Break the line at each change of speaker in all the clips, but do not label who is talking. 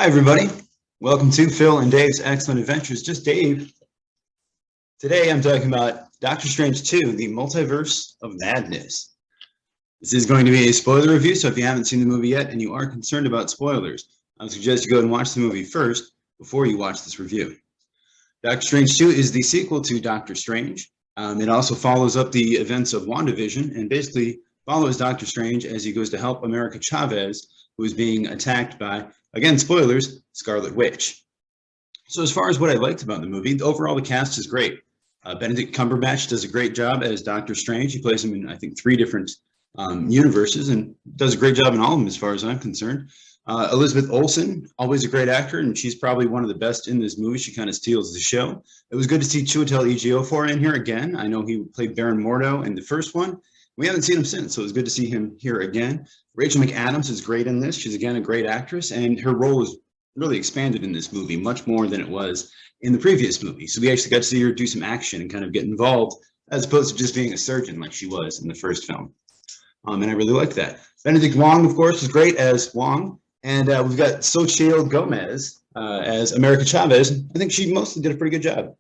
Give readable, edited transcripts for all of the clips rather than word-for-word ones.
Hi, everybody. Welcome to Phil and Dave's Excellent Adventures. Just Dave. Today, I'm talking about Doctor Strange 2, the Multiverse of Madness. This is going to be a spoiler review, so if you haven't seen the movie yet and you are concerned about spoilers, I would suggest you go and watch the movie first before you watch this review. Doctor Strange 2 is the sequel to Doctor Strange. It also follows up the events of WandaVision and basically follows Doctor Strange as he goes to help America Chavez, who is being attacked by, again, spoilers, Scarlet Witch. So as far as what I liked about the movie, overall the cast is great. Benedict Cumberbatch does a great job as Doctor Strange. He plays him in, I think, 3 different universes and does a great job in all of them as far as I'm concerned. Elizabeth Olsen, always a great actor, and she's probably one of the best in this movie. She kind of steals the show. It was good to see Chiwetel Ejiofor in here again. I know he played Baron Mordo in the first one. We haven't seen him since, so it was good to see him here again. Rachel McAdams is great in this. She's, again, a great actress, and her role is really expanded in this movie, much more than it was in the previous movie. So we actually got to see her do some action and kind of get involved, as opposed to just being a surgeon like she was in the first film. And I really liked that. Benedict Wong, of course, is great as Wong. And we've got Xochitl Gomez as America Chavez. I think she mostly did a pretty good job.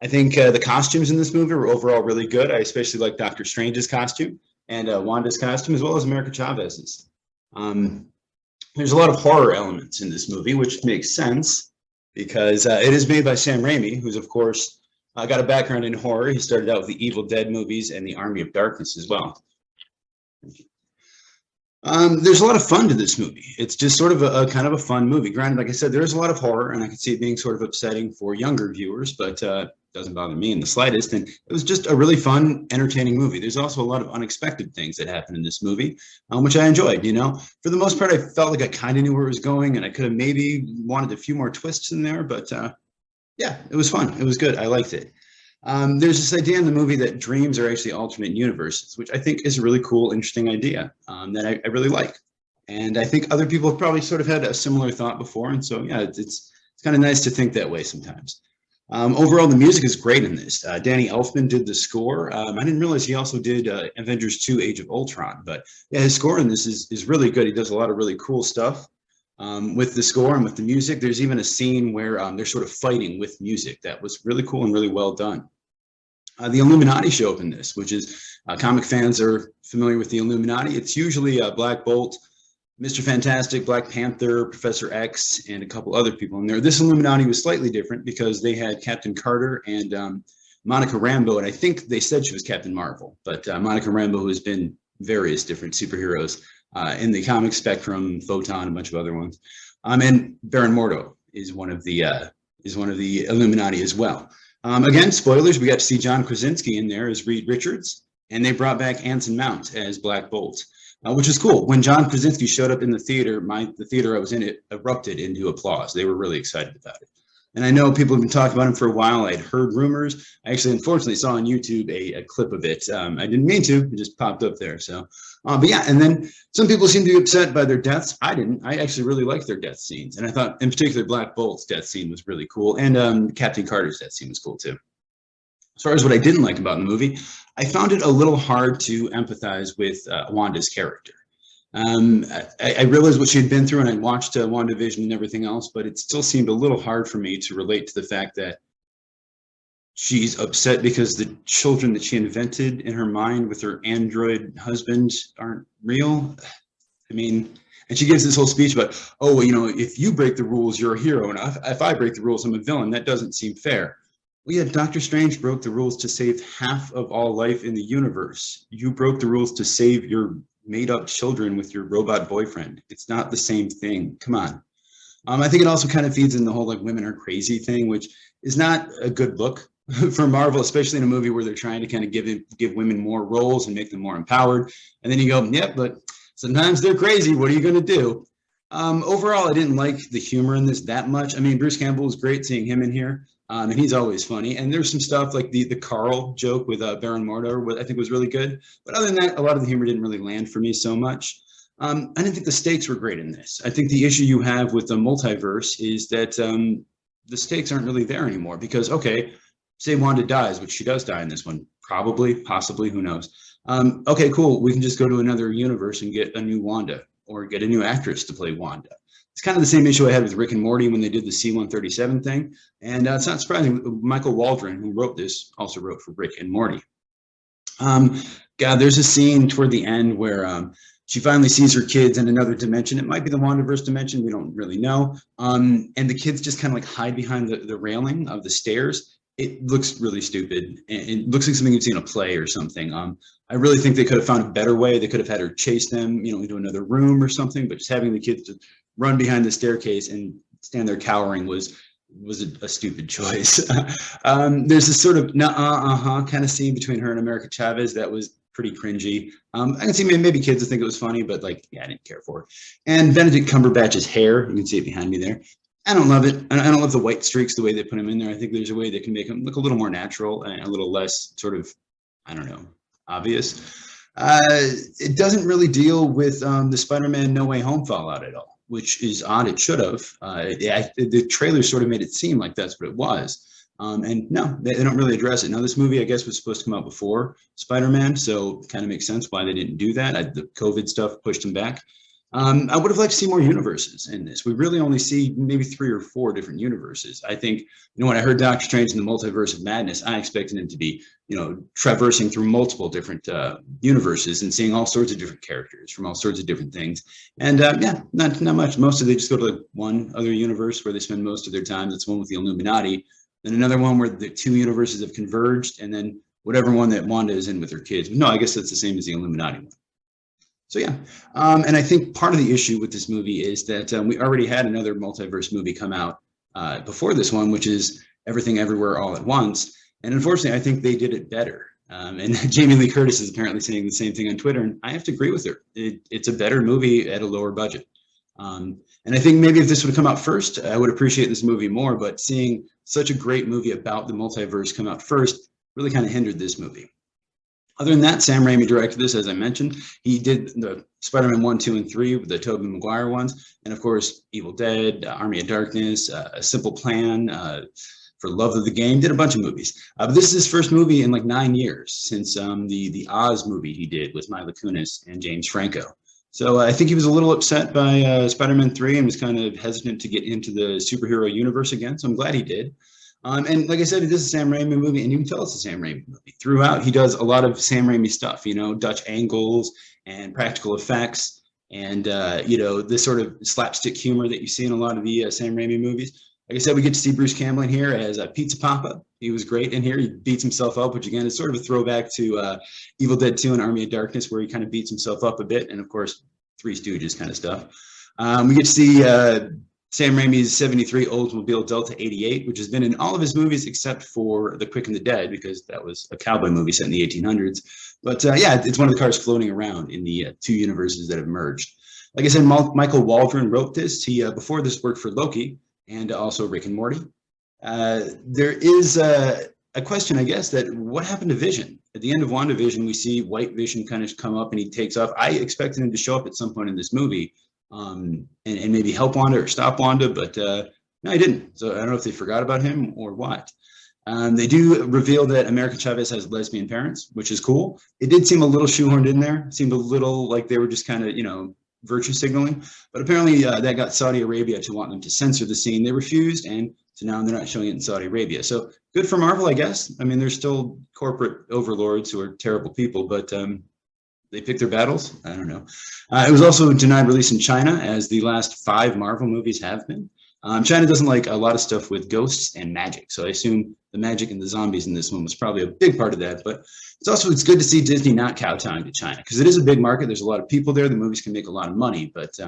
I think the costumes in this movie were overall really good. I especially like Doctor Strange's costume and Wanda's costume, as well as America Chavez's. There's a lot of horror elements in this movie, which makes sense because it is made by Sam Raimi, who's, of course, got a background in horror. He started out with the Evil Dead movies and the Army of Darkness as well. There's a lot of fun to this movie. It's just sort of a kind of a fun movie. Granted, like I said, there is a lot of horror, and I can see it being sort of upsetting for younger viewers, but doesn't bother me in the slightest. And it was just a really fun, entertaining movie. There's also a lot of unexpected things that happen in this movie, which I enjoyed. You know, for the most part, I felt like I kind of knew where it was going, and I could have maybe wanted a few more twists in there. But yeah, it was fun. It was good. I liked it. There's this idea in the movie that dreams are actually alternate universes, which I think is a really cool, interesting idea that I really like. And I think other people have probably sort of had a similar thought before. And so, yeah, it's kind of nice to think that way sometimes. Overall, the music is great in this. Danny Elfman did the score. I didn't realize he also did Avengers 2 Age of Ultron. But yeah, his score in this is really good. He does a lot of really cool stuff with the score and with the music. There's even a scene where they're sort of fighting with music. That was really cool and really well done. The Illuminati show up in this, which is comic fans are familiar with the Illuminati. It's usually Black Bolt, Mr. Fantastic, Black Panther, Professor X, and a couple other people in there. This Illuminati was slightly different because they had Captain Carter and Monica Rambeau, and I think they said she was Captain Marvel, but Monica Rambeau has been various different superheroes in the comic spectrum, Photon, a bunch of other ones, and Baron Mordo is one of the Illuminati as well. Again, spoilers, we got to see John Krasinski in there as Reed Richards, and they brought back Anson Mount as Black Bolt, which is cool. When John Krasinski showed up in the theater, the theater I was in, it erupted into applause. They were really excited about it. And I know people have been talking about him for a while. I'd heard rumors. I actually, unfortunately, saw on YouTube a clip of it. I didn't mean to. It just popped up there. So, but yeah, and then some people seem to be upset by their deaths. I didn't. I actually really liked their death scenes. And I thought, in particular, Black Bolt's death scene was really cool. And Captain Carter's death scene was cool, too. As far as what I didn't like about the movie, I found it a little hard to empathize with Wanda's character. I realized what she had been through, and I watched WandaVision and everything else, but it still seemed a little hard for me to relate to the fact that she's upset because the children that she invented in her mind with her android husband aren't real. I mean, and she gives this whole speech about, oh, well, you know, if you break the rules, you're a hero, and if I break the rules, I'm a villain. That doesn't seem fair. Well, yeah, Doctor Strange broke the rules to save half of all life in the universe. You broke the rules to save your made-up children with your robot boyfriend. It's not the same thing. Come on. I think it also kind of feeds in the whole like women are crazy thing, which is not a good look for Marvel, especially in a movie where they're trying to kind of give women more roles and make them more empowered. And then you go, yeah, but sometimes they're crazy. What are you going to do? Overall, I didn't like the humor in this that much. I mean, Bruce Campbell was great seeing him in here. And he's always funny. And there's some stuff like the Carl joke with Baron Mordo, I think was really good. But other than that, a lot of the humor didn't really land for me so much. I didn't think the stakes were great in this. I think the issue you have with the multiverse is that the stakes aren't really there anymore. Because, okay, say Wanda dies, which she does die in this one. Probably, possibly, who knows. Okay, cool. We can just go to another universe and get a new Wanda or get a new actress to play Wanda. It's kind of the same issue I had with Rick and Morty when they did the C-137 thing. And it's not surprising. Michael Waldron, who wrote this, also wrote for Rick and Morty. God, there's a scene toward the end where she finally sees her kids in another dimension. It might be the Wandaverse dimension. We don't really know. And the kids just kind of like hide behind the railing of the stairs. It looks really stupid. It looks like something you'd see in a play or something. I really think they could have found a better way. They could have had her chase them, into another room or something. But just having the kids to run behind the staircase and stand there cowering was a stupid choice. There's this sort of kind of scene between her and America Chavez that was pretty cringy. I can see maybe kids would think it was funny, but I didn't care for it. And Benedict Cumberbatch's hair, you can see it behind me there. I don't love it. I don't love the white streaks, the way they put him in there. I think there's a way they can make him look a little more natural and a little less sort of, obvious. It doesn't really deal with the Spider-Man No Way Home fallout at all, which is odd. It should have. The trailer sort of made it seem like that's what it was. And no, they don't really address it. Now, this movie, I guess, was supposed to come out before Spider-Man, so it kind of makes sense why they didn't do that. The COVID stuff pushed them back. I would have liked to see more universes in this. We really only see maybe 3 or 4 different universes. I think, when I heard Doctor Strange in the Multiverse of Madness, I expected him to be, traversing through multiple different universes and seeing all sorts of different characters from all sorts of different things. And not much. Most of they just go to one other universe where they spend most of their time. That's one with the Illuminati. Then another one where the 2 universes have converged, and then whatever one that Wanda is in with her kids. No, I guess that's the same as the Illuminati one. So yeah, and I think part of the issue with this movie is that we already had another multiverse movie come out before this one, which is Everything Everywhere All at Once. And unfortunately, I think they did it better. And Jamie Lee Curtis is apparently saying the same thing on Twitter, and I have to agree with her. It's a better movie at a lower budget. And I think maybe if this would have come out first, I would appreciate this movie more. But seeing such a great movie about the multiverse come out first really kind of hindered this movie. Other than that, Sam Raimi directed this, as I mentioned. He did the Spider-Man 1, 2, and 3, the Tobey Maguire ones. And of course, Evil Dead, Army of Darkness, A Simple Plan, For Love of the Game, did a bunch of movies. But this is his first movie in 9 years since the Oz movie he did with Mila Kunis and James Franco. So I think he was a little upset by Spider-Man 3 and was kind of hesitant to get into the superhero universe again. So I'm glad he did. And like I said, it is a Sam Raimi movie, and you can tell it's a Sam Raimi movie. Throughout, he does a lot of Sam Raimi stuff, Dutch angles and practical effects and, this sort of slapstick humor that you see in a lot of the Sam Raimi movies. Like I said, we get to see Bruce Campbell in here as Pizza Papa. He was great in here. He beats himself up, which, again, is sort of a throwback to Evil Dead 2 and Army of Darkness, where he kind of beats himself up a bit, and, of course, Three Stooges kind of stuff. We get to see Sam Raimi's 73 Oldsmobile Delta 88, which has been in all of his movies except for The Quick and the Dead, because that was a cowboy movie set in the 1800s. But it's one of the cars floating around in the 2 universes that have merged. Like I said, Michael Waldron wrote this. He before this worked for Loki and also Rick and Morty. There is a question, I guess, that what happened to Vision? At the end of WandaVision, we see White Vision kind of come up and he takes off. I expected him to show up at some point in this movie. And maybe help Wanda or stop Wanda, but no, he didn't. So I don't know if they forgot about him or what. They do reveal that America Chavez has lesbian parents, which is cool. It did seem a little shoehorned in there. It seemed a little like they were just kind of, virtue signaling. But apparently that got Saudi Arabia to want them to censor the scene. They refused, and so now they're not showing it in Saudi Arabia. So good for Marvel, I guess. I mean, there's still corporate overlords who are terrible people, but they pick their battles. I don't know. It was also denied release in China, as the last 5 Marvel movies have been. China doesn't like a lot of stuff with ghosts and magic, so I assume the magic and the zombies in this one was probably a big part of that. But it's good to see Disney not kowtowing to China, because it is a big market. There's a lot of people there. The movies can make a lot of money, but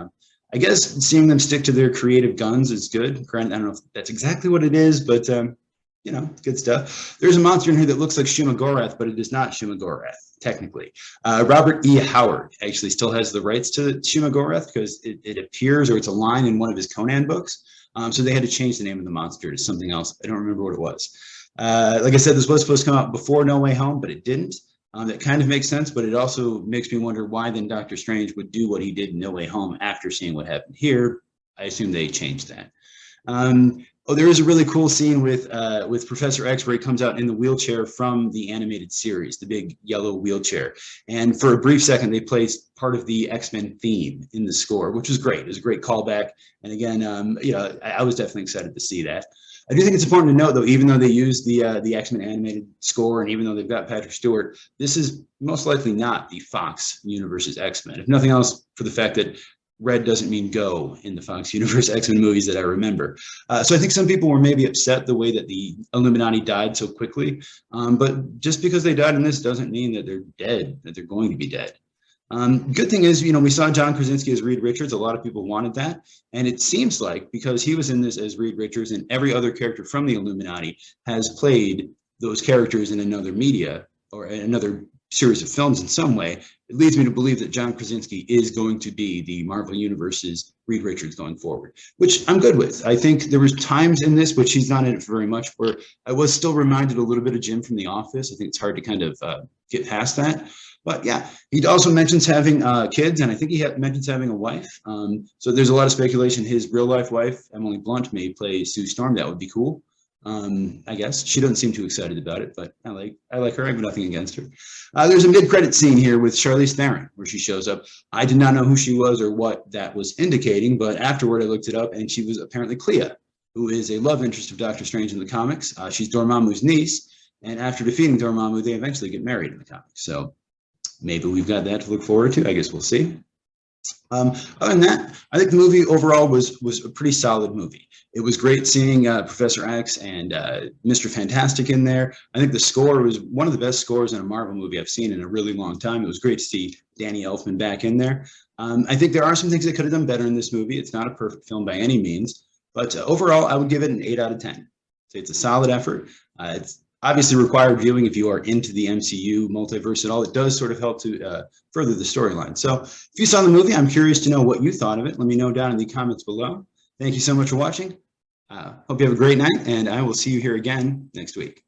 I guess seeing them stick to their creative guns is good. Granted, I don't know if that's exactly what it is, but good stuff. There's a monster in here that looks like Shuma-Gorath, but it is not Shuma-Gorath, technically. Robert E. Howard actually still has the rights to Shuma-Gorath because it appears, or it's a line in one of his Conan books. So they had to change the name of the monster to something else. I don't remember what it was. Like I said, this was supposed to come out before No Way Home, but it didn't. That kind of makes sense, but it also makes me wonder why then Doctor Strange would do what he did in No Way Home after seeing what happened here. I assume they changed that. Oh, there is a really cool scene with Professor X where he comes out in the wheelchair from the animated series, the big yellow wheelchair. And for a brief second, they placed part of the X-Men theme in the score, which was great. It was a great callback. And again, I was definitely excited to see that. I do think it's important to note, though, even though they used the X-Men animated score, and even though they've got Patrick Stewart, this is most likely not the Fox Universe's X-Men. If nothing else, for the fact that red doesn't mean go in the Fox Universe X-Men movies that I remember. So I think some people were maybe upset the way that the Illuminati died so quickly. But just because they died in this doesn't mean that they're dead, that they're going to be dead. Good thing is, we saw John Krasinski as Reed Richards. A lot of people wanted that. And it seems like because he was in this as Reed Richards and every other character from the Illuminati has played those characters in another media or another series of films in some way, it leads me to believe that John Krasinski is going to be the Marvel Universe's Reed Richards going forward, which I'm good with. I think there was times in this, which he's not in it for very much, where I was still reminded a little bit of Jim from The Office. I think it's hard to kind of get past that. But yeah, he also mentions having kids, and I think he mentions having a wife. So there's a lot of speculation his real life wife, Emily Blunt, may play Sue Storm. That would be cool. I guess she doesn't seem too excited about it, but I like her. I have nothing against her. There's a mid-credit scene here with Charlize Theron where she shows up. I did not know who she was or what that was indicating, but afterward I looked it up, and she was apparently Clea, who is a love interest of Doctor Strange in the comics. She's Dormammu's niece, and after defeating Dormammu, they eventually get married in the comics. So maybe we've got that to look forward to. I guess we'll see. Other than that, I think the movie overall was a pretty solid movie. It was great seeing Professor X and Mr. Fantastic in there. I think the score was one of the best scores in a Marvel movie I've seen in a really long time. It was great to see Danny Elfman back in there. I think there are some things they could have done better in this movie. It's not a perfect film by any means, but overall, I would give it an 8 out of 10. So it's a solid effort. It's obviously required viewing if you are into the MCU multiverse at all. It does sort of help to further the storyline. So if you saw the movie, I'm curious to know what you thought of it. Let me know down in the comments below. Thank you so much for watching. Hope you have a great night, and I will see you here again next week.